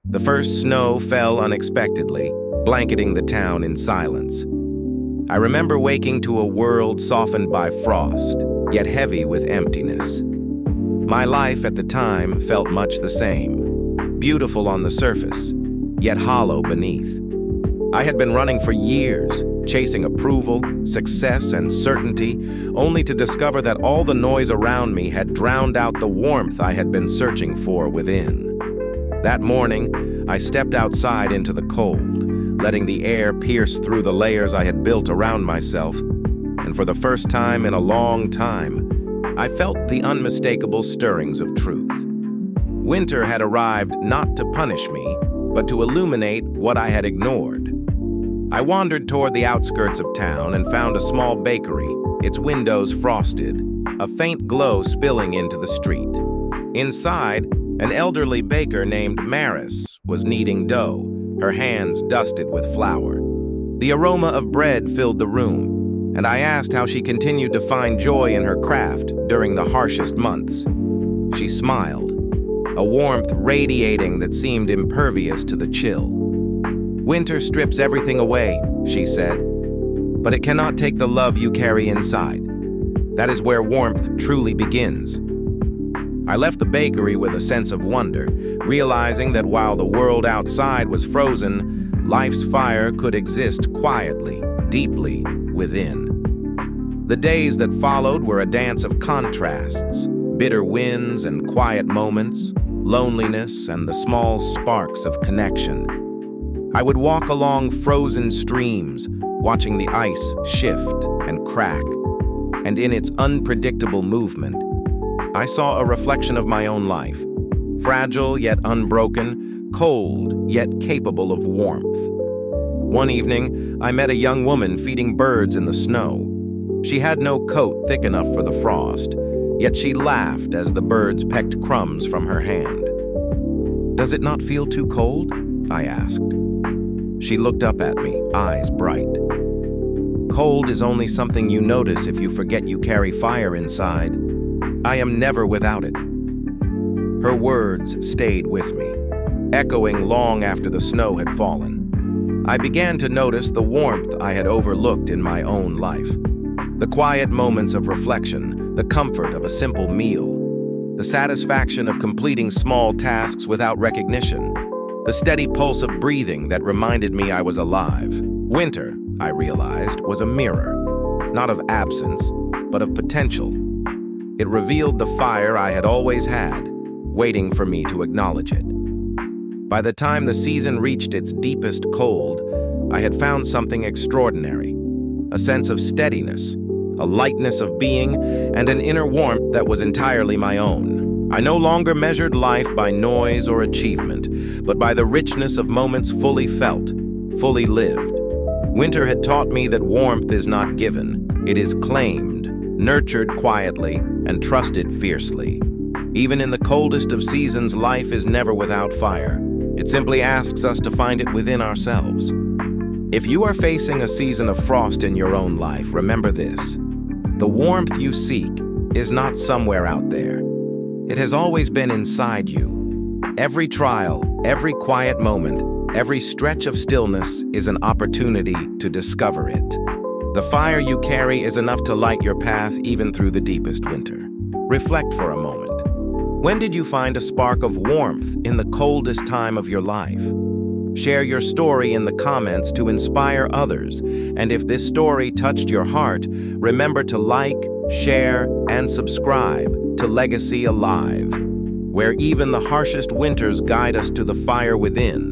The first snow fell unexpectedly, blanketing the town in silence. I remember waking to a world softened by frost, yet heavy with emptiness. My life at the time felt much the same, beautiful on the surface, yet hollow beneath. I had been running for years, chasing approval, success, and certainty, only to discover that all the noise around me had drowned out the warmth I had been searching for within. That morning, I stepped outside into the cold, letting the air pierce through the layers I had built around myself, and for the first time in a long time, I felt the unmistakable stirrings of truth. Winter had arrived not to punish me, but to illuminate what I had ignored. I wandered toward the outskirts of town and found a small bakery, its windows frosted, a faint glow spilling into the street. Inside, an elderly baker named Maris was kneading dough, her hands dusted with flour. The aroma of bread filled the room, and I asked how she continued to find joy in her craft during the harshest months. She smiled, a warmth radiating that seemed impervious to the chill. "Winter strips everything away," she said, "but it cannot take the love you carry inside. That is where warmth truly begins." I left the bakery with a sense of wonder, realizing that while the world outside was frozen, life's fire could exist quietly, deeply within. The days that followed were a dance of contrasts, bitter winds and quiet moments, loneliness and the small sparks of connection. I would walk along frozen streams, watching the ice shift and crack, and in its unpredictable movement, I saw a reflection of my own life, fragile yet unbroken, cold yet capable of warmth. One evening, I met a young woman feeding birds in the snow. She had no coat thick enough for the frost, yet she laughed as the birds pecked crumbs from her hand. "Does it not feel too cold?" I asked. She looked up at me, eyes bright. "Cold is only something you notice if you forget you carry fire inside. I am never without it." Her words stayed with me, echoing long after the snow had fallen. I began to notice the warmth I had overlooked in my own life. The quiet moments of reflection, the comfort of a simple meal, the satisfaction of completing small tasks without recognition, the steady pulse of breathing that reminded me I was alive. Winter, I realized, was a mirror, not of absence, but of potential. It revealed the fire I had always had, waiting for me to acknowledge it. By the time the season reached its deepest cold, I had found something extraordinary, a sense of steadiness, a lightness of being, and an inner warmth that was entirely my own. I no longer measured life by noise or achievement, but by the richness of moments fully felt, fully lived. Winter had taught me that warmth is not given, it is claimed, nurtured quietly, and trusted fiercely. Even in the coldest of seasons, life is never without fire. It simply asks us to find it within ourselves. If you are facing a season of frost in your own life, remember this. The warmth you seek is not somewhere out there. It has always been inside you. Every trial, every quiet moment, every stretch of stillness is an opportunity to discover it. The fire you carry is enough to light your path even through the deepest winter. Reflect for a moment. When did you find a spark of warmth in the coldest time of your life? Share your story in the comments to inspire others. And if this story touched your heart, remember to like, share, and subscribe to Legacy Alive, where even the harshest winters guide us to the fire within.